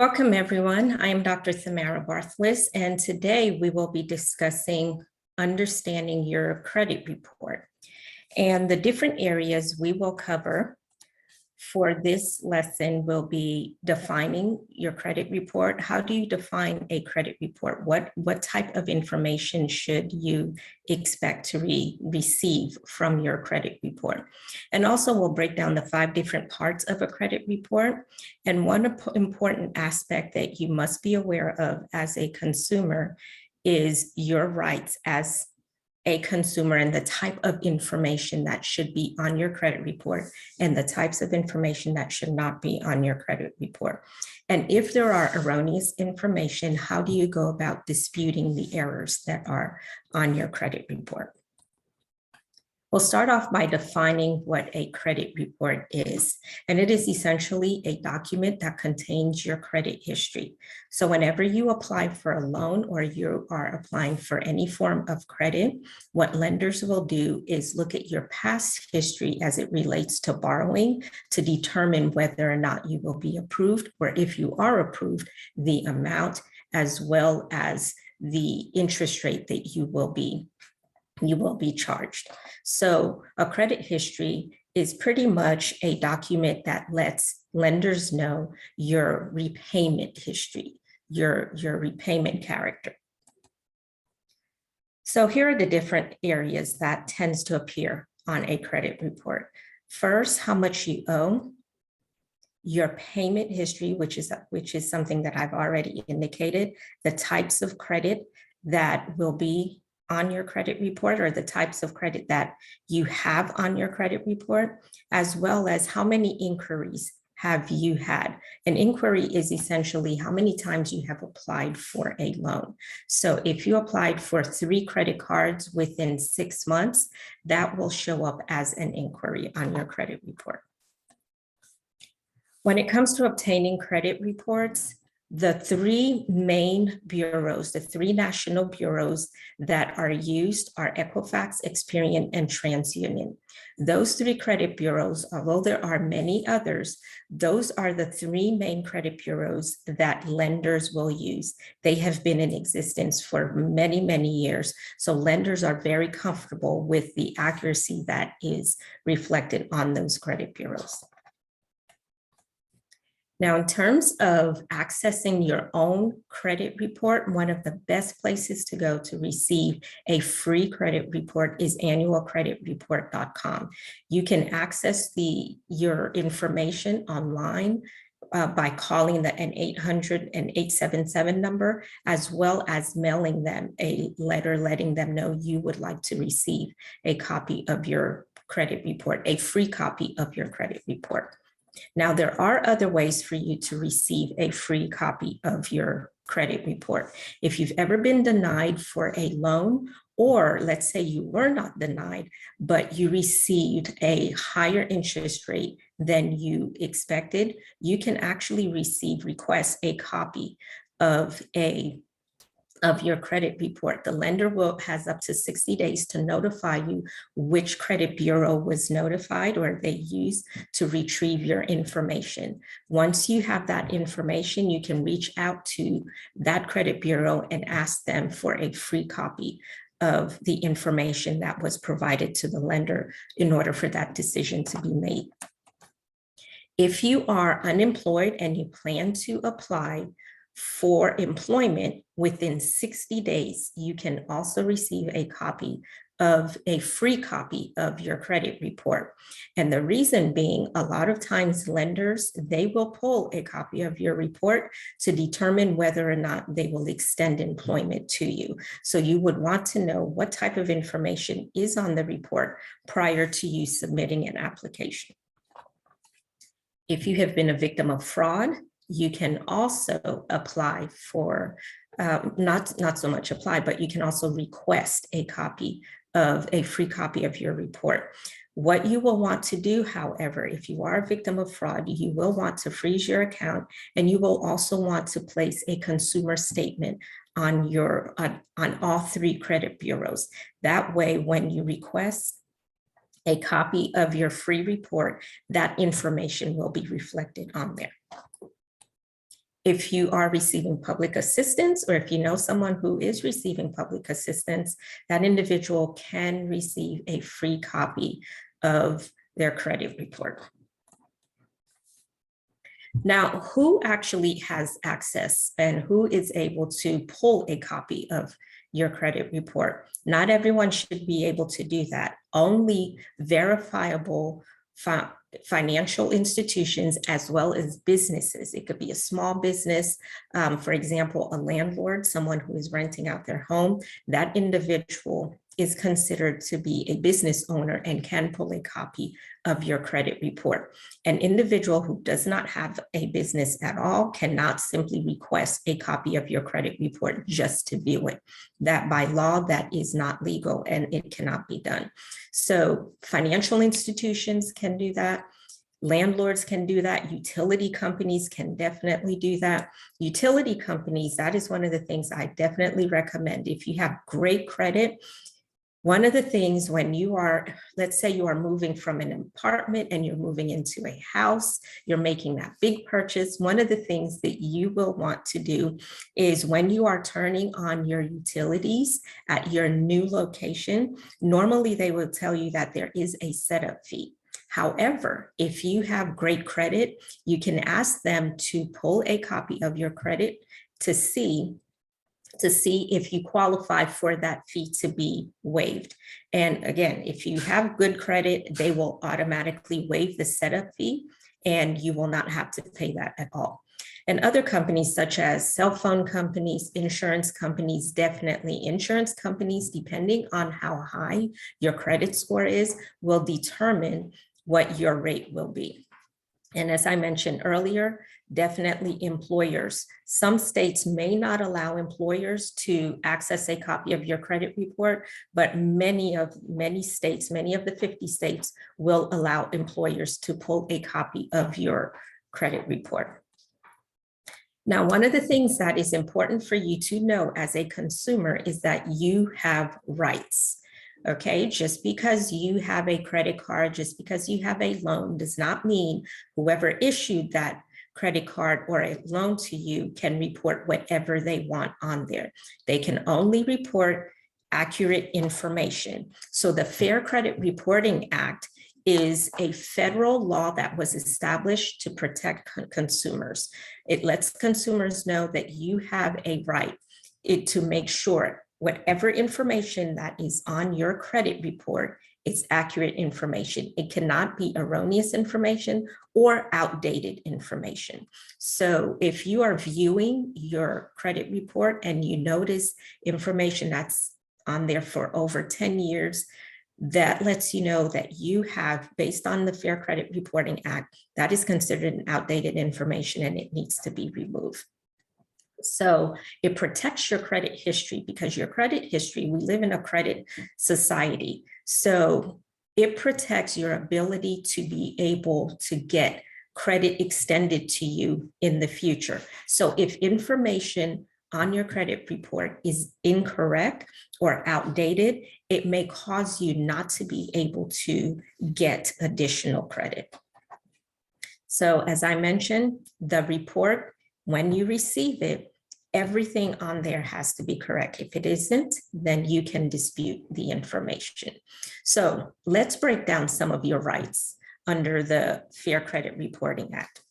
Welcome, everyone. I am Dr. Samara Bartheless, and today we will be discussing understanding your credit report. And the different areas we will cover for this lesson will be defining your credit report. How do you define a credit report? What type of information should you expect to receive from your credit report? And also we'll break down the 5 different parts of a credit report. And one important aspect that you must be aware of as a consumer is your rights as a consumer and the type of information that should be on your credit report and the types of information that should not be on your credit report. And if there are erroneous information, how do you go about disputing the errors that are on your credit report? We'll start off by defining what a credit report is. And it is essentially a document that contains your credit history. So whenever you apply for a loan or you are applying for any form of credit, what lenders will do is look at your past history as it relates to borrowing to determine whether or not you will be approved, or if you are approved, the amount as well as the interest rate that you will be charged. So a credit history is pretty much a document that lets lenders know your repayment history, your repayment character. So here are the different areas that tends to appear on a credit report. First, how much you owe, your payment history, which is something that I've already indicated, the types of credit that will be on your credit report or the types of credit that you have on your credit report, as well as how many inquiries have you had. An inquiry is essentially how many times you have applied for a loan. So if you applied for 3 credit cards within 6 months, that will show up as an inquiry on your credit report. When it comes to obtaining credit reports, the 3 main bureaus, the 3 national bureaus that are used are Equifax, Experian, and TransUnion. Those 3 credit bureaus, although there are many others, those are the 3 main credit bureaus that lenders will use. They have been in existence for many, many years. So lenders are very comfortable with the accuracy that is reflected on those credit bureaus. Now, in terms of accessing your own credit report, one of the best places to go to receive a free credit report is annualcreditreport.com. You can access your information online by calling an 800-877 number, as well as mailing them a letter letting them know you would like to receive a copy of your credit report, a free copy of your credit report. Now, there are other ways for you to receive a free copy of your credit report. If you've ever been denied for a loan, or let's say you were not denied, but you received a higher interest rate than you expected, you can actually request a copy of your credit report. The lender has up to 60 days to notify you which credit bureau was notified or they used to retrieve your information. Once you have that information, you can reach out to that credit bureau and ask them for a free copy of the information that was provided to the lender in order for that decision to be made. If you are unemployed and you plan to apply for employment within 60 days, you can also receive a free copy of your credit report. And the reason being, a lot of times lenders, they will pull a copy of your report to determine whether or not they will extend employment to you. So you would want to know what type of information is on the report prior to you submitting an application. If you have been a victim of fraud, you can also apply for, not so much apply, but you can also request a free copy of your report. What you will want to do, however, if you are a victim of fraud, you will want to freeze your account, and you will also want to place a consumer statement on all 3 credit bureaus. That way, when you request a copy of your free report, that information will be reflected on there. If you are receiving public assistance, or if you know someone who is receiving public assistance, that individual can receive a free copy of their credit report. Now, who actually has access and who is able to pull a copy of your credit report? Not everyone should be able to do that. Only verifiable financial institutions as well as businesses. It could be a small business, for example, a landlord, someone who is renting out their home. That individual is considered to be a business owner and can pull a copy of your credit report. An individual who does not have a business at all cannot simply request a copy of your credit report just to view it. That by law, that is not legal and it cannot be done. So financial institutions can do that. Landlords can do that. Utility companies can definitely do that. Utility companies, that is one of the things I definitely recommend. If you have great credit, one of the things when you are, let's say you are moving from an apartment and you're moving into a house, you're making that big purchase, one of the things that you will want to do is when you are turning on your utilities at your new location, normally they will tell you that there is a setup fee. However, if you have great credit, you can ask them to pull a copy of your credit to see if you qualify for that fee to be waived. And again, if you have good credit, they will automatically waive the setup fee and you will not have to pay that at all. And other companies such as cell phone companies, insurance companies, definitely insurance companies, depending on how high your credit score is, will determine what your rate will be. And as I mentioned earlier, definitely employers. Some states may not allow employers to access a copy of your credit report, but many of the 50 states will allow employers to pull a copy of your credit report. Now, one of the things that is important for you to know as a consumer is that you have rights. Okay, just because you have a credit card, just because you have a loan does not mean whoever issued that credit card or a loan to you can report whatever they want on there. They can only report accurate information. So the Fair Credit Reporting Act is a federal law that was established to protect consumers. It lets consumers know that you have a right to make sure whatever information that is on your credit report is accurate information. It cannot be erroneous information or outdated information. So if you are viewing your credit report and you notice information that's on there for over 10 years, that lets you know that you have, based on the Fair Credit Reporting Act, that is considered an outdated information and it needs to be removed. So it protects your credit history because your credit history, we live in a credit society. So it protects your ability to be able to get credit extended to you in the future. So if information on your credit report is incorrect or outdated, it may cause you not to be able to get additional credit. So as I mentioned, the report, when you receive it, everything on there has to be correct. If it isn't, then you can dispute the information. So let's break down some of your rights under the Fair Credit Reporting Act.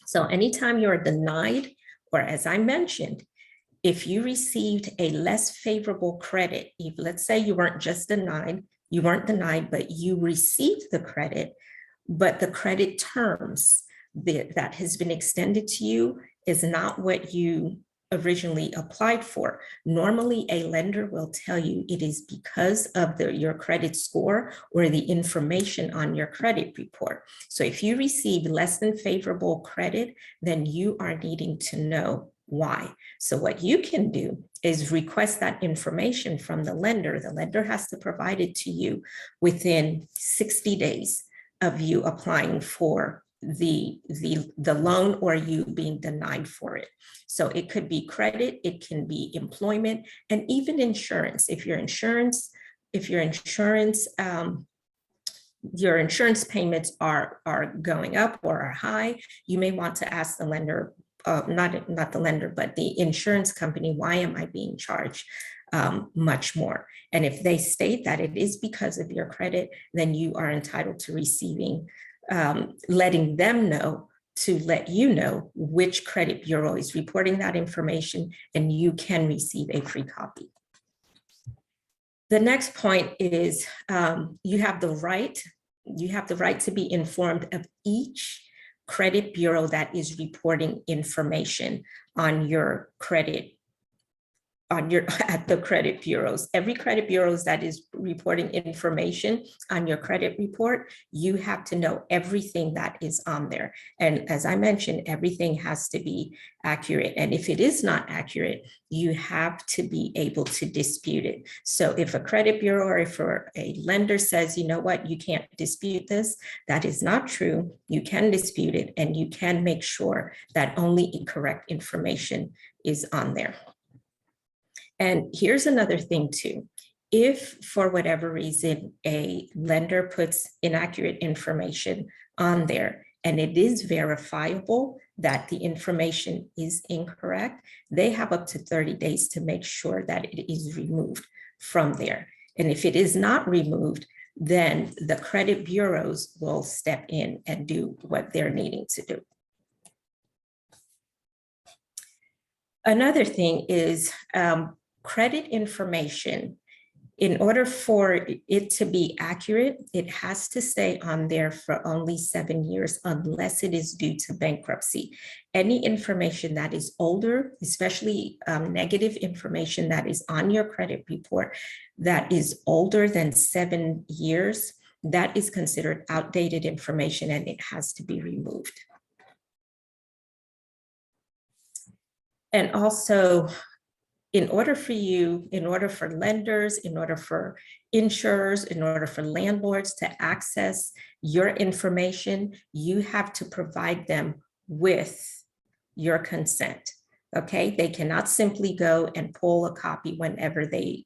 So anytime you're denied, or as I mentioned, if you received a less favorable credit, if let's say you weren't denied, but you received the credit, but the credit terms that has been extended to you is not what you originally applied for. Normally, a lender will tell you it is because of your credit score or the information on your credit report. So if you receive less than favorable credit, then you are needing to know why. So what you can do is request that information from the lender. The lender has to provide it to you within 60 days of you applying for the loan or you being denied for it. So it could be credit, it can be employment, and even insurance. If your insurance payments are going up or are high, you may want to ask the lender not the lender, but the insurance company, why am I being charged much more? And if they state that it is because of your credit, then you are entitled to receiving, letting them know, to let you know which credit bureau is reporting that information, and you can receive a free copy. The next point is you have the right to be informed of each credit bureau that is reporting information on your credit, at the credit bureaus. Every credit bureaus that is reporting information on your credit report, you have to know everything that is on there. And as I mentioned, everything has to be accurate. And if it is not accurate, you have to be able to dispute it. So if a credit bureau or if a lender says, you know what, you can't dispute this, that is not true. You can dispute it, and you can make sure that only correct information is on there. And here's another thing too. If for whatever reason a lender puts inaccurate information on there and it is verifiable that the information is incorrect, they have up to 30 days to make sure that it is removed from there. And if it is not removed, then the credit bureaus will step in and do what they're needing to do. Another thing is credit information. In order for it to be accurate, it has to stay on there for only 7 years unless it is due to bankruptcy. Any information that is older, especially negative information that is on your credit report that is older than 7 years, that is considered outdated information and it has to be removed. And also, in order for lenders, in order for insurers, in order for landlords to access your information, you have to provide them with your consent. Okay, they cannot simply go and pull a copy whenever they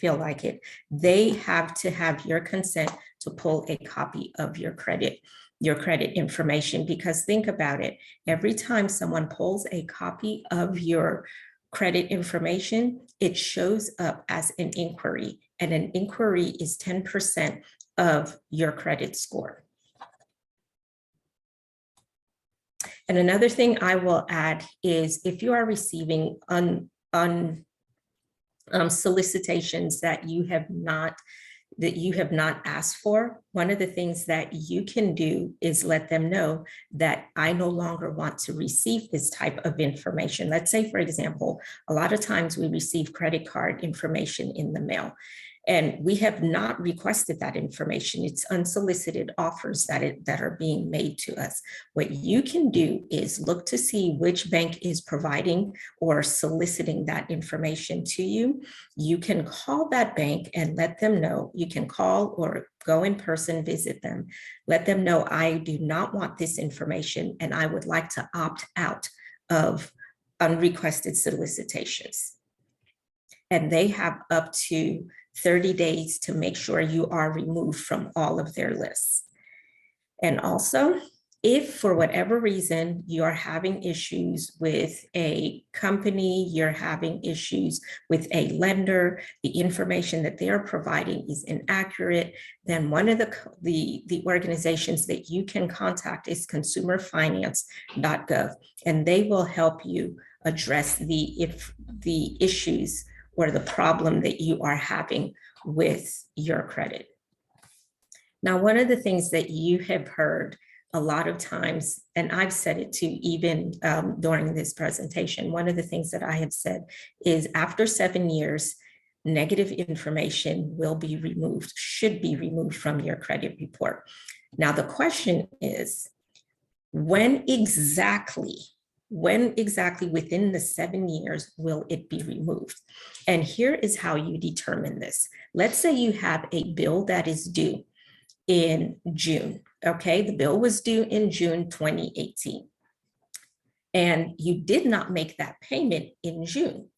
feel like it. They have to have your consent to pull a copy of your credit information, because think about it, every time someone pulls a copy of your credit information, it shows up as an inquiry, and an inquiry is 10% of your credit score. And another thing I will add is if you are receiving solicitations that you have not asked for, one of the things that you can do is let them know that I no longer want to receive this type of information. Let's say, for example, a lot of times we receive credit card information in the mail, and we have not requested that information. It's unsolicited offers that are being made to us. What you can do is look to see which bank is providing or soliciting that information to you. You can call that bank and let them know. You can call or go in person, visit them, let them know, I do not want this information and I would like to opt out of unrequested solicitations. And they have up to 30 days to make sure you are removed from all of their lists. And also, if for whatever reason you are having issues with a company, you're having issues with a lender, the information that they are providing is inaccurate, then one of the organizations that you can contact is consumerfinance.gov, and they will help you address the issues or the problem that you are having with your credit. Now, one of the things that you have heard a lot of times, and I've said it too, even during this presentation, one of the things that I have said is after 7 years, negative information will be removed, should be removed from your credit report. Now, the question is, when exactly within the 7 years will it be removed? And here is how you determine this. Let's say you have a bill that is due in June, okay? The bill was due in June 2018. And you did not make that payment in June.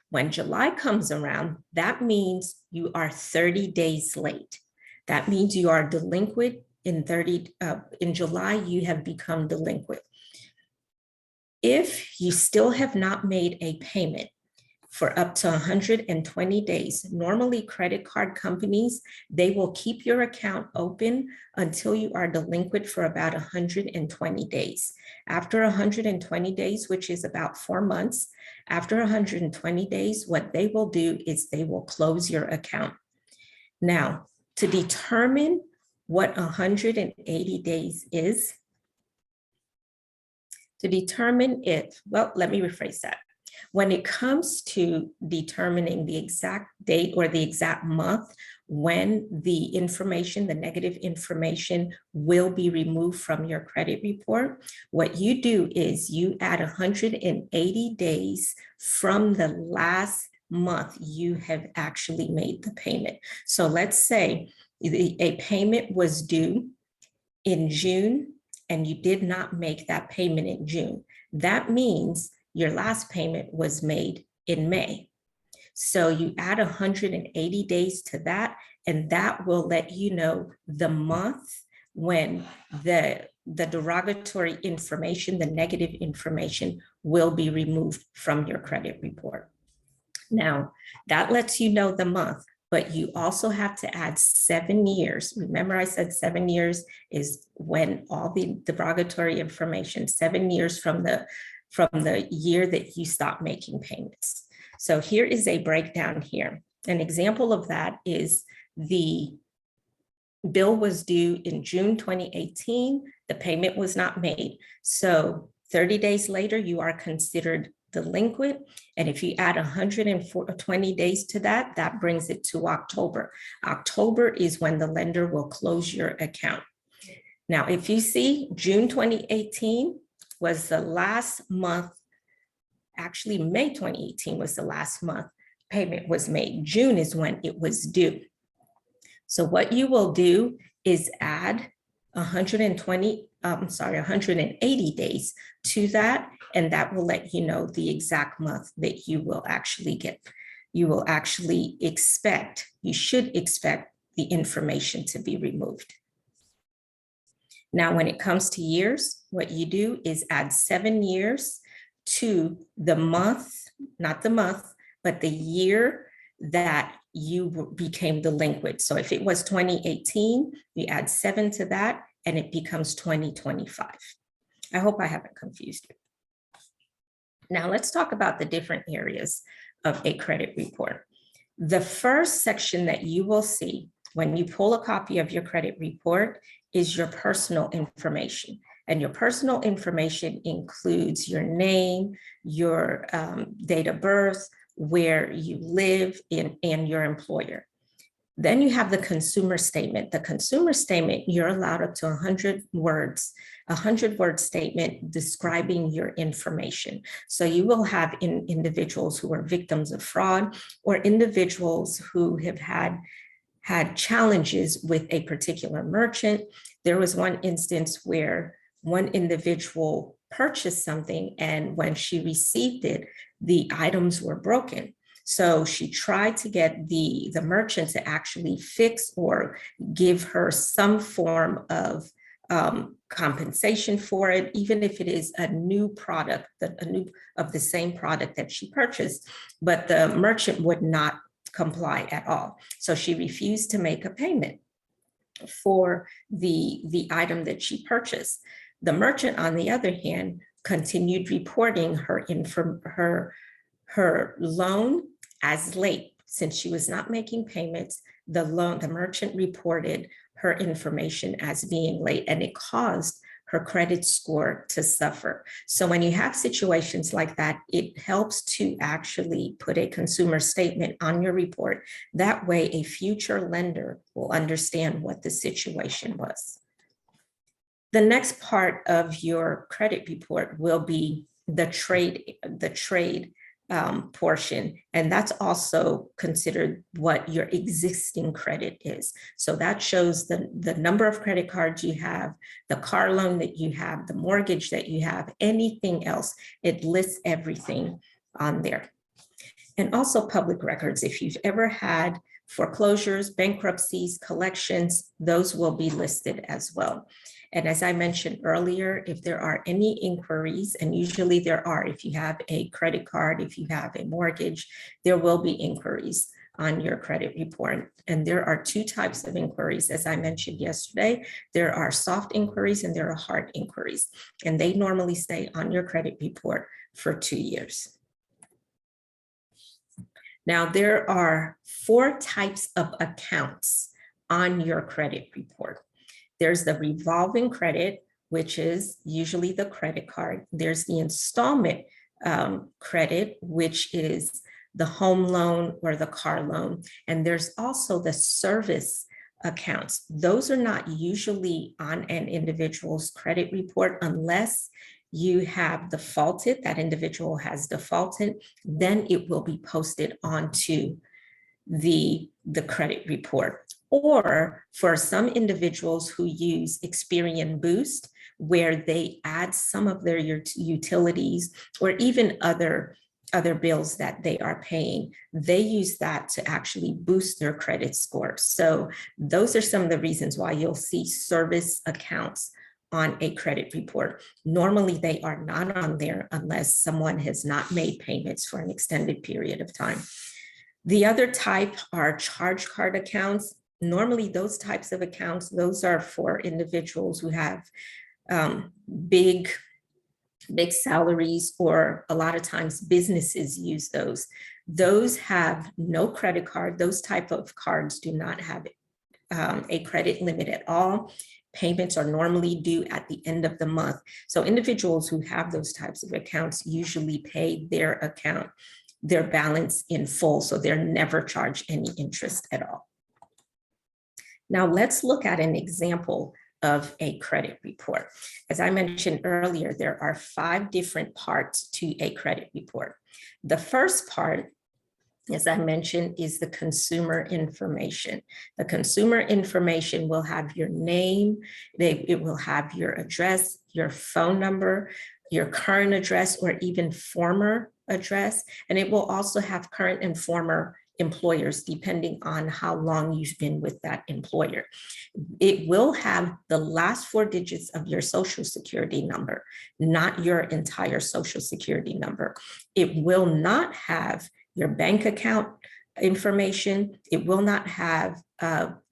When July comes around, that means you are 30 days late. That means you are delinquent in July, you have become delinquent. If you still have not made a payment for up to 120 days, normally credit card companies, they will keep your account open until you are delinquent for about 120 days. After 120 days, which is about 4 months, after 120 days, what they will do is they will close your account. Now, to determine what 180 days is, to determine it, well, let me rephrase that. When it comes to determining the exact date or the exact month when the information, the negative information will be removed from your credit report, what you do is you add 180 days from the last month you have actually made the payment. So let's say a payment was due in June and you did not make that payment in June. That means your last payment was made in May. So you add 180 days to that, and that will let you know the month when the derogatory information, the negative information will be removed from your credit report. Now, that lets you know the month, but you also have to add 7 years. Remember, I said 7 years is when all the derogatory information, 7 years from the year that you stop making payments. So here is a breakdown here. An example of that is the bill was due in June 2018. The payment was not made. So 30 days later, you are considered delinquent. And if you add 120 days to that, that brings it to October. October is when the lender will close your account. Now, if you see June 2018, was the last month, actually May 2018 was the last month payment was made. June is when it was due. So what you will do is add 180 days to that, and that will let you know the exact month that you will actually get. You will actually expect, you should expect the information to be removed. Now, when it comes to years, what you do is add 7 years to the month, not the month, but the year that you became delinquent. So if it was 2018, you add 7 to that and it becomes 2025. I hope I haven't confused you. Now let's talk about the different areas of a credit report. The first section that you will see when you pull a copy of your credit report is your personal information. And your personal information includes your name, your date of birth, where you live, and your employer. Then you have the consumer statement. The consumer statement, you're allowed up to 100 words, a 100-word statement describing your information. So you will have individuals who are victims of fraud or individuals who have had challenges with a particular merchant. There was one instance where one individual purchased something, and when she received it, the items were broken. So she tried to get the merchant to actually fix or give her some form of compensation for it, even if it is a new product, of the same product that she purchased, but the merchant would not comply at all. So she refused to make a payment for the item that she purchased. The merchant, on the other hand, continued reporting her loan as late. Since she was not making payments, the merchant reported her information as being late, and it caused her credit score to suffer. So when you have situations like that, it helps to actually put a consumer statement on your report. That way, a future lender will understand what the situation was. The next part of your credit report will be the trade portion, and that's also considered what your existing credit is. So that shows the number of credit cards you have, the car loan that you have, the mortgage that you have, anything else. It lists everything on there. And also public records. If you've ever had foreclosures, bankruptcies, collections, those will be listed as well. And as I mentioned earlier, if there are any inquiries, and usually there are, if you have a credit card, if you have a mortgage, there will be inquiries on your credit report. And there are two types of inquiries. As I mentioned yesterday, there are soft inquiries and there are hard inquiries, and they normally stay on your credit report for 2 years. Now, there are 4 types of accounts on your credit report. There's the revolving credit, which is usually the credit card. There's the installment credit, which is the home loan or the car loan. And there's also the service accounts. Those are not usually on an individual's credit report unless you have defaulted, that individual has defaulted, then it will be posted onto the credit report. Or for some individuals who use Experian Boost, where they add some of their utilities or even other bills that they are paying, they use that to actually boost their credit score. So those are some of the reasons why you'll see service accounts on a credit report. Normally, they are not on there unless someone has not made payments for an extended period of time. The other type are charge card accounts. Normally, those types of accounts, those are for individuals who have big salaries, or a lot of times businesses use those. Those have no credit card. Those type of cards do not have a credit limit at all. Payments are normally due at the end of the month. So individuals who have those types of accounts usually pay their balance in full, so they're never charged any interest at all. Now let's look at an example of a credit report. As I mentioned earlier, there are 5 different parts to a credit report. The first part, as I mentioned, is the consumer information. The consumer information will have your name, it will have your address, your phone number, your current address, or even former address. And it will also have current and former employers, depending on how long you've been with that employer. It will have the last 4 digits of your social security number, not your entire social security number. It will not have your bank account information. It will not have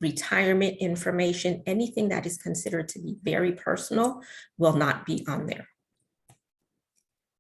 retirement information. Anything that is considered to be very personal will not be on there.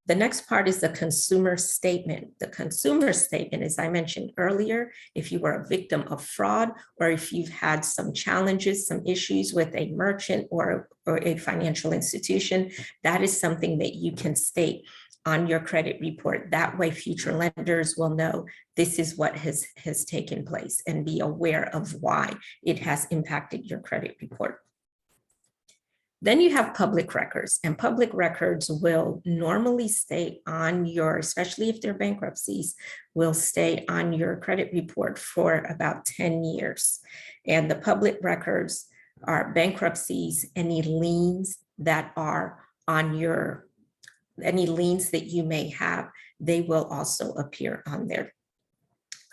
The next part is the consumer statement. The consumer statement, as I mentioned earlier, if you were a victim of fraud, or if you've had some challenges, some issues with a merchant or a financial institution, that is something that you can state on your credit report. That way, future lenders will know this is what has taken place and be aware of why it has impacted your credit report. Then you have public records, and public records will normally stay on your, especially if they're bankruptcies, will stay on your credit report for about 10 years. And the public records are bankruptcies, any liens that are on your, any liens that you may have, they will also appear on there.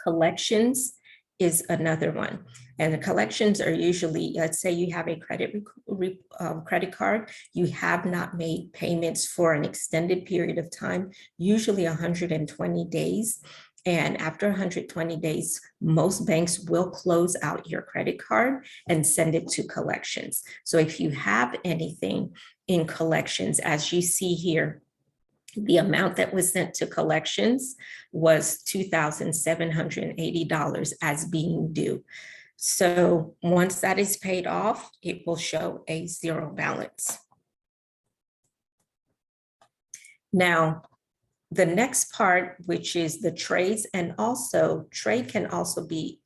Collections is another one. And the collections are usually, let's say you have a credit card, you have not made payments for an extended period of time, usually 120 days. And after 120 days, most banks will close out your credit card and send it to collections. So if you have anything in collections, as you see here, the amount that was sent to collections was $2,780 as being due. So once that is paid off, it will show a 0 balance. Now, the next part, which is the trades, and also trade can also be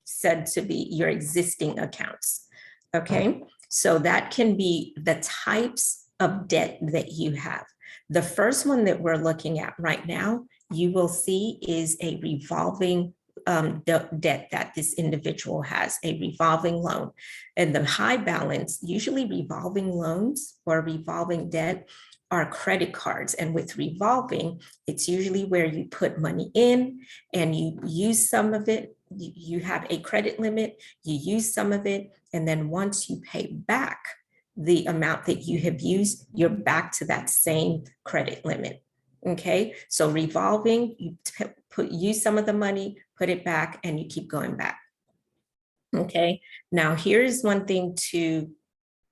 said to be your existing accounts. Okay, so that can be the types of debt that you have. The first one that we're looking at right now, you will see, is a revolving debt that this individual has, a revolving loan. And the high balance, usually revolving loans or revolving debt, are credit cards. And with revolving, it's usually where you put money in and you use some of it. You have a credit limit, you use some of it, and then once you pay back the amount that you have used, you're back to that same credit limit. Okay, so revolving, you use some of the money, put it back, and you keep going back. Okay, now here's one thing to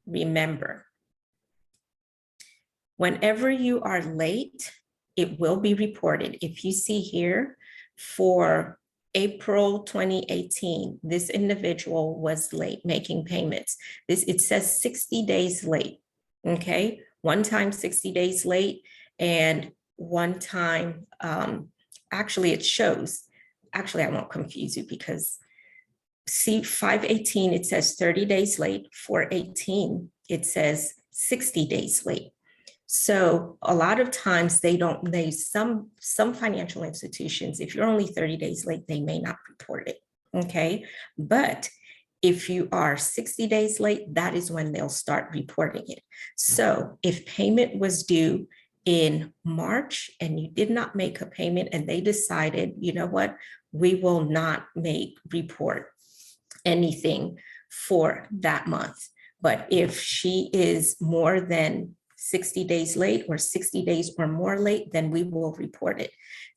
remember. Whenever you are late, it will be reported. If you see here, for April 2018, this individual was late making payments. It says 60 days late, okay? One time 60 days late, and one time, actually it shows, actually I won't confuse you because see 518, it says 30 days late. 418, it says 60 days late. So a lot of times some financial institutions, if you're only 30 days late, they may not report it, okay? But if you are 60 days late, that is when they'll start reporting it. So if payment was due in March and you did not make a payment and they decided, you know what, we will not report anything for that month. But if she is more than 60 days late or 60 days or more late, then we will report it.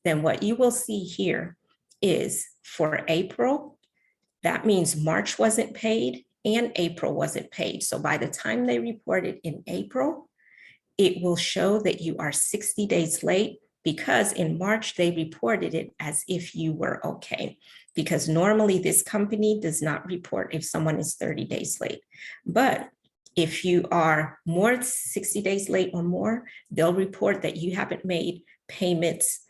Then what you will see here is for April, that means March wasn't paid and April wasn't paid. So by the time they report it in April, it will show that you are 60 days late, because in March they reported it as if you were okay. Because normally this company does not report if someone is 30 days late. But if you are more 60 days late or more, they'll report that you haven't made payments,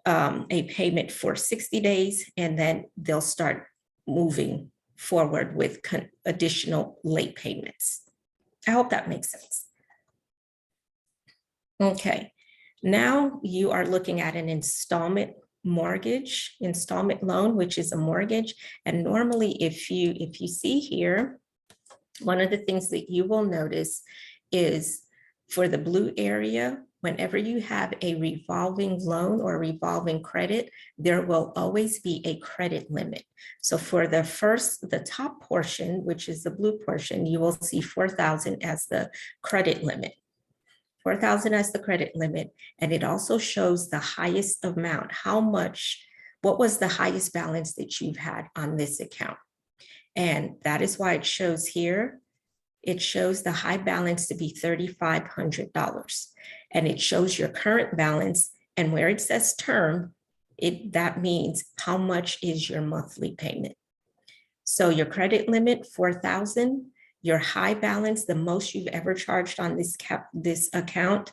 a payment for 60 days, and then they'll start moving forward with additional late payments. I hope that makes sense. Okay, now you are looking at an installment loan, which is a mortgage. And normally if you see here, one of the things that you will notice is for the blue area, whenever you have a revolving loan or revolving credit, there will always be a credit limit. So for the top portion, which is the blue portion, you will see 4,000 as the credit limit. 4,000 as the credit limit. And it also shows the highest amount, what was the highest balance that you've had on this account. And that is why it shows here, it shows the high balance to be $3,500. And it shows your current balance, and where it says term, that means how much is your monthly payment. So your credit limit, 4,000, your high balance, the most you've ever charged on this account,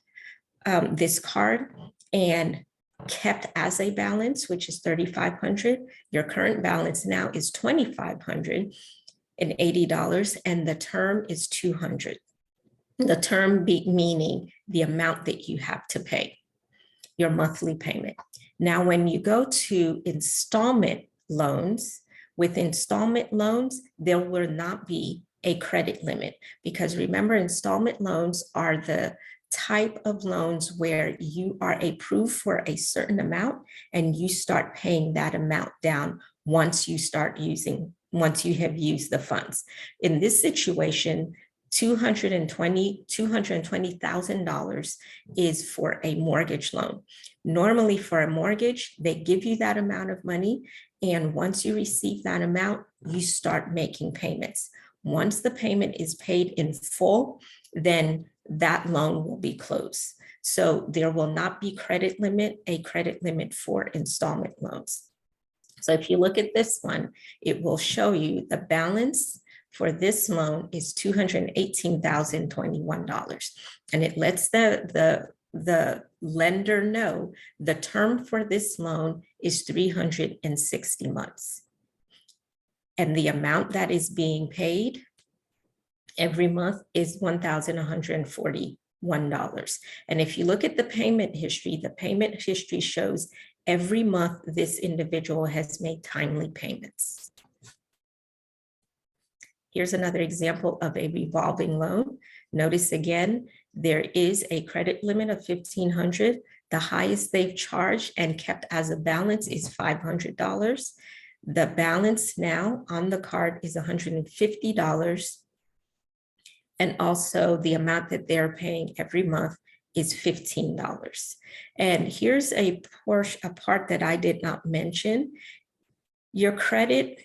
this card, and kept as a balance, which is $3,500. Your current balance now is $2,580, and the term is $200. The term meaning the amount that you have to pay, your monthly payment. Now, when you go to installment loans, with installment loans, there will not be a credit limit, because remember, installment loans are the type of loans where you are approved for a certain amount and you start paying that amount down once you have used the funds. In this situation, $220,000 is for a mortgage loan. Normally for a mortgage, they give you that amount of money, and once you receive that amount, you start making payments. Once the payment is paid in full, then that loan will be closed. So there will not be a credit limit for installment loans. So if you look at this one, it will show you the balance for this loan is $218,021. And it lets the lender know the term for this loan is 360 months. And the amount that is being paid every month is $1,141. And if you look at the payment history shows every month this individual has made timely payments. Here's another example of a revolving loan. Notice again, there is a credit limit of $1,500. The highest they've charged and kept as a balance is $500. The balance now on the card is $150. And also the amount that they're paying every month is $15. And here's a part that I did not mention. Your credit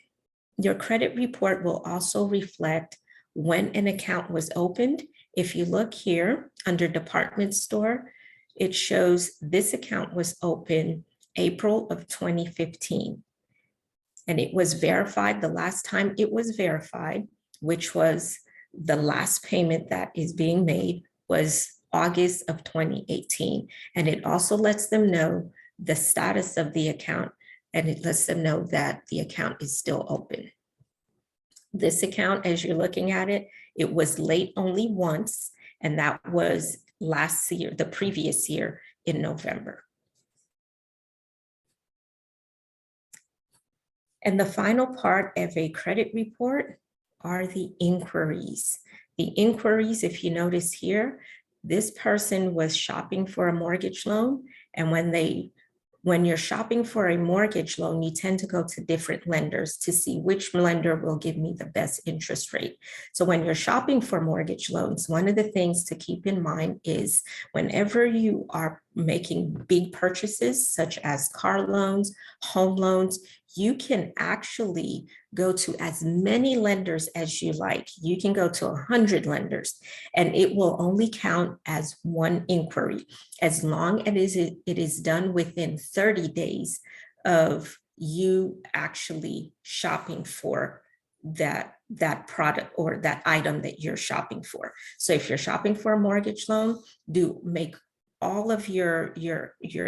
report will also reflect when an account was opened. If you look here under department store, it shows this account was opened April of 2015. And it was verified the last time it was verified, which was the last payment that is being made was August of 2018. And it also lets them know the status of the account, and it lets them know that the account is still open. This account, as you're looking at it, it was late only once, and that was last year, the previous year in November. And the final part of a credit report are the inquiries. The inquiries, if you notice here, this person was shopping for a mortgage loan, and when you're shopping for a mortgage loan, you tend to go to different lenders to see which lender will give me the best interest rate. So when you're shopping for mortgage loans, one of the things to keep in mind is whenever you are making big purchases, such as car loans, home loans, you can actually go to as many lenders as you like. You can go to 100 lenders, and it will only count as one inquiry, as long as it is done within 30 days of you actually shopping for that product or that item that you're shopping for. So if you're shopping for a mortgage loan, make all of your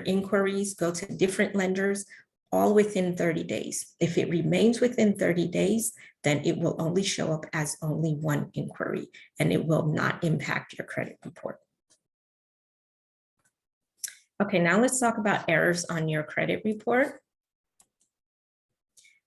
inquiries, go to different lenders, all within 30 days. If it remains within 30 days, then it will only show up as only one inquiry, and it will not impact your credit report. Okay, now let's talk about errors on your credit report.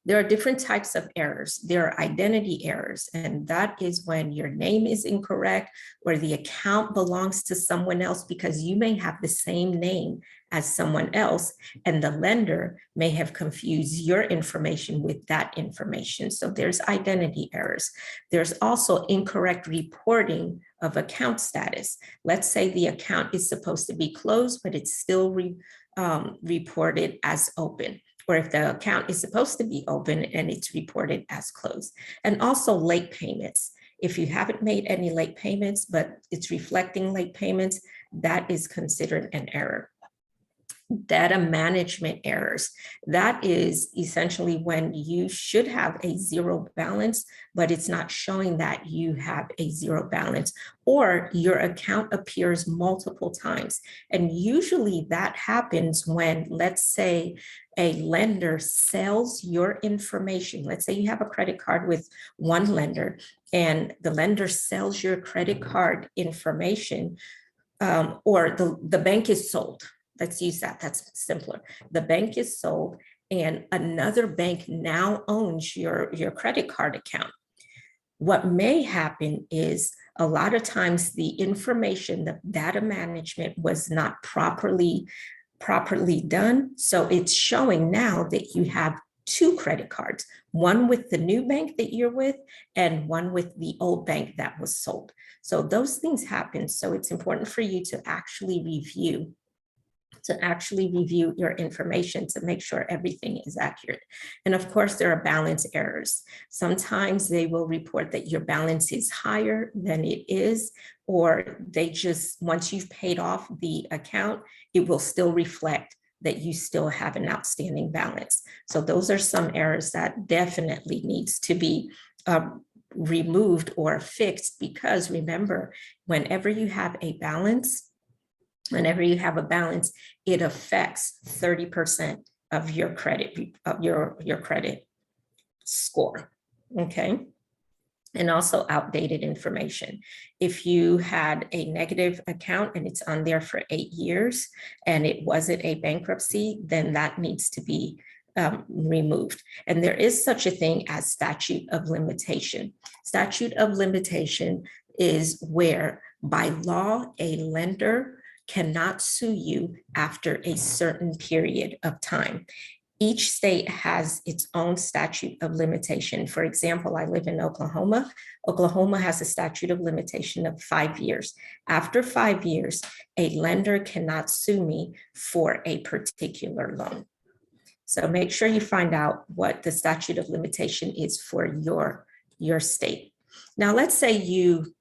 There are different types of errors. There are identity errors, and that is when your name is incorrect or the account belongs to someone else because you may have the same name as someone else, and the lender may have confused your information with that information. So there's identity errors. There's also incorrect reporting of account status. Let's say the account is supposed to be closed, but it's still reported as open. Or if the account is supposed to be open and it's reported as closed. And also late payments. If you haven't made any late payments, but it's reflecting late payments, that is considered an error. Data management errors. That is essentially when you should have a zero balance, but it's not showing that you have a zero balance, or your account appears multiple times. And usually that happens when, let's say, a lender sells your information. Let's say you have a credit card with one lender and the lender sells your credit card information, or the bank is sold. Let's use that, that's simpler. The bank is sold and another bank now owns your credit card account. What may happen is a lot of times the information, the data management was not properly done. So it's showing now that you have two credit cards, one with the new bank that you're with and one with the old bank that was sold. So those things happen. So it's important for you to actually review your information to make sure everything is accurate. And of course, there are balance errors. Sometimes they will report that your balance is higher than it is, or they just, once you've paid off the account, it will still reflect that you still have an outstanding balance. So those are some errors that definitely needs to be removed or fixed, because remember, whenever you have a balance, it affects 30% of your credit, your credit score, okay? And also outdated information. If you had a negative account and it's on there for 8 years and it wasn't a bankruptcy, then that needs to be removed. And there is such a thing as statute of limitation. Statute of limitation is where by law, a lender cannot sue you after a certain period of time. Each state has its own statute of limitation. For example, I live in Oklahoma. Oklahoma has a statute of limitation of 5 years. After 5 years, a lender cannot sue me for a particular loan. So make sure you find out what the statute of limitation is for your state. Now, let's say you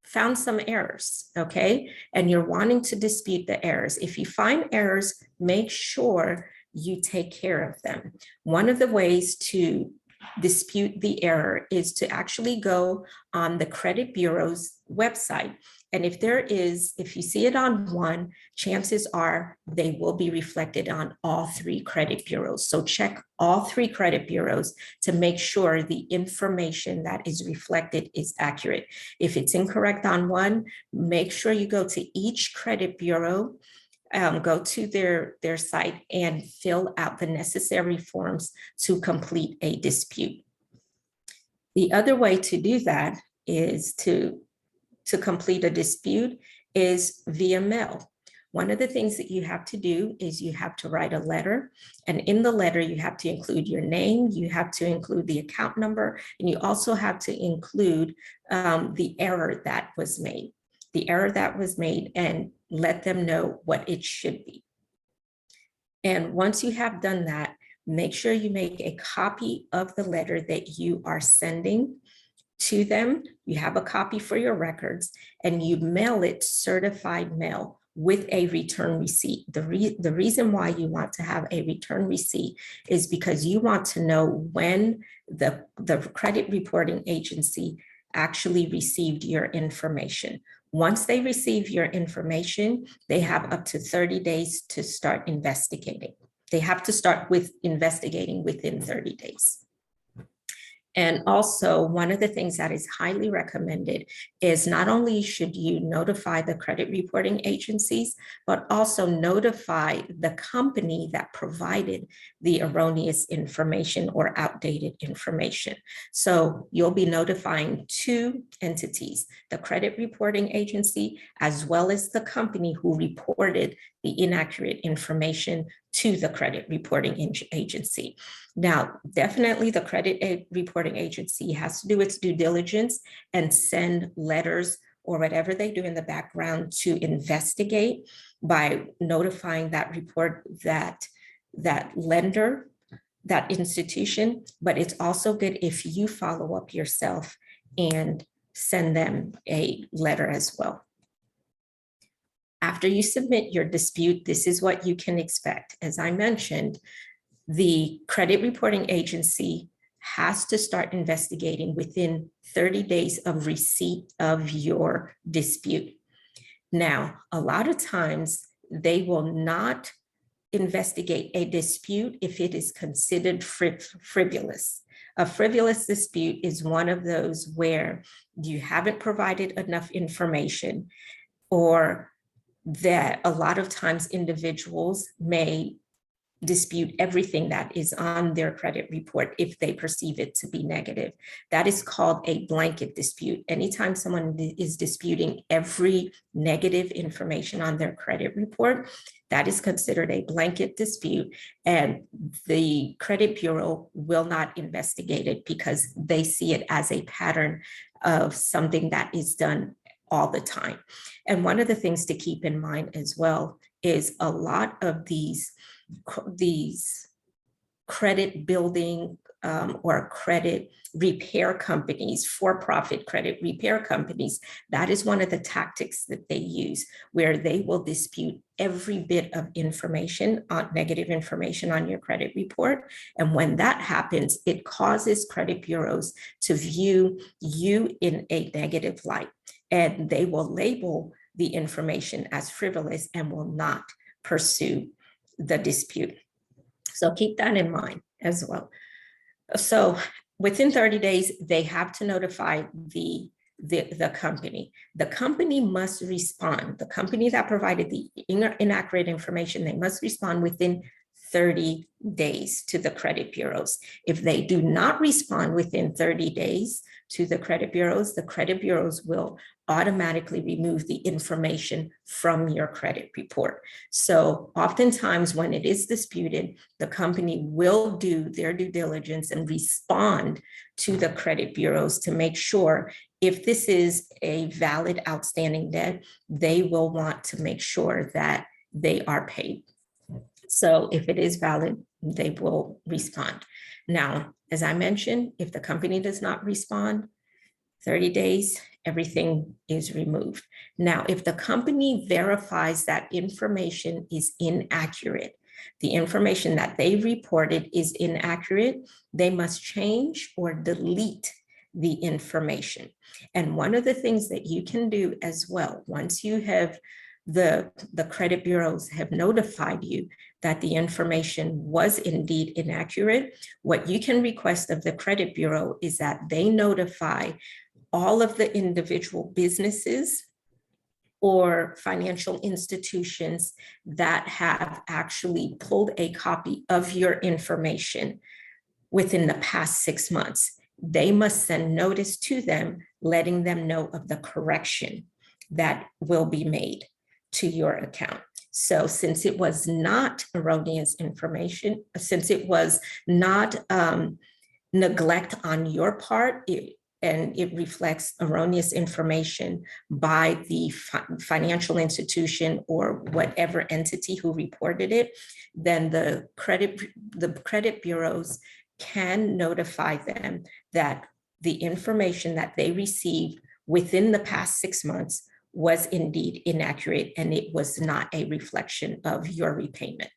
found some errors, okay? And you're wanting to dispute the errors. If you find errors, make sure you take care of them. One of the ways to dispute the error is to actually go on the credit bureau's website. And if you see it on one, chances are they will be reflected on all 3 credit bureaus. So check all 3 credit bureaus to make sure the information that is reflected is accurate. If it's incorrect on one, make sure you go to each credit bureau, go to their site and fill out the necessary forms to complete a dispute. The other way to do that is to complete a dispute is via mail. One of the things that you have to do is you have to write a letter, and in the letter you have to include your name, you have to include the account number, and you also have to include the error that was made. The error that was made, and let them know what it should be. And once you have done that, make sure you make a copy of the letter that you are sending to them. You have a copy for your records, and you mail it certified mail with a return receipt. The reason why you want to have a return receipt is because you want to know when the credit reporting agency actually received your information. Once they receive your information, they have up to 30 days to start investigating. They have to start with investigating within 30 days. And also, one of the things that is highly recommended is not only should you notify the credit reporting agencies, but also notify the company that provided the erroneous information or outdated information. So you'll be notifying 2 entities, the credit reporting agency, as well as the company who reported the inaccurate information to the credit reporting agency. Now, definitely the credit reporting agency has to do its due diligence and send letters or whatever they do in the background to investigate by notifying that report, that lender, that institution. But it's also good if you follow up yourself and send them a letter as well. After you submit your dispute, this is what you can expect. As I mentioned, the credit reporting agency has to start investigating within 30 days of receipt of your dispute. Now, a lot of times they will not investigate a dispute if it is considered frivolous. A frivolous dispute is one of those where you haven't provided enough information, or that a lot of times individuals may dispute everything that is on their credit report if they perceive it to be negative. That is called a blanket dispute. Anytime someone is disputing every negative information on their credit report, that is considered a blanket dispute, and the credit bureau will not investigate it because they see it as a pattern of something that is done all the time. And one of the things to keep in mind as well is a lot of these credit building or credit repair companies, for-profit credit repair companies, that is one of the tactics that they use, where they will dispute every bit of information, negative information on your credit report. And when that happens, it causes credit bureaus to view you in a negative light, and they will label the information as frivolous and will not pursue the dispute. So keep that in mind as well. So within 30 days, they have to notify the company. The company must respond. The company that provided the inaccurate information, they must respond within 30 days to the credit bureaus. If they do not respond within 30 days to the credit bureaus will automatically remove the information from your credit report. So oftentimes when it is disputed, the company will do their due diligence and respond to the credit bureaus to make sure if this is a valid outstanding debt, they will want to make sure that they are paid. So if it is valid, they will respond. Now, as I mentioned, if the company does not respond, 30 days, everything is removed. Now, if the company verifies that information is inaccurate, the information that they reported is inaccurate, they must change or delete the information. And one of the things that you can do as well, once you have the credit bureaus have notified you that the information was indeed inaccurate, what you can request of the credit bureau is that they notify all of the individual businesses or financial institutions that have actually pulled a copy of your information within the past 6 months. They must send notice to them, letting them know of the correction that will be made to your account. So since it was not erroneous information, since it was not neglect on your part, and it reflects erroneous information by the financial institution or whatever entity who reported it, then the credit bureaus can notify them that the information that they received within the past 6 months was indeed inaccurate and it was not a reflection of your repayment.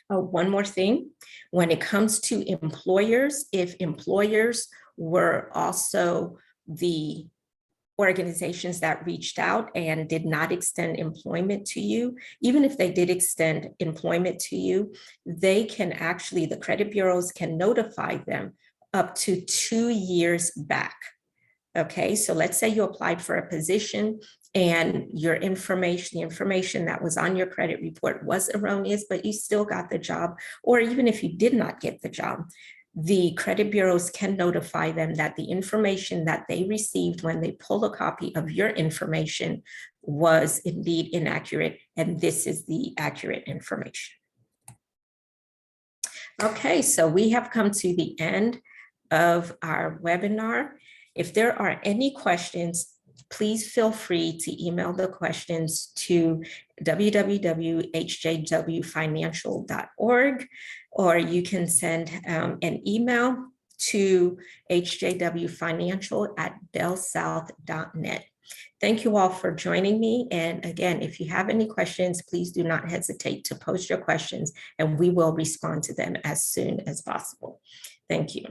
One more thing, when it comes to employers, if employers were also the organizations that reached out and did not extend employment to you, even if they did extend employment to you, they can actually, the credit bureaus can notify them up to 2 years back. Okay, so let's say you applied for a position and your information, the information that was on your credit report was erroneous, but you still got the job, or even if you did not get the job, the credit bureaus can notify them that the information that they received when they pull a copy of your information was indeed inaccurate, and this is the accurate information. Okay, so we have come to the end of our webinar. If there are any questions, please feel free to email the questions to www.hjwfinancial.org, or you can send an email to hjwfinancial@bellsouth.net. Thank you all for joining me. And again, if you have any questions, please do not hesitate to post your questions and we will respond to them as soon as possible. Thank you.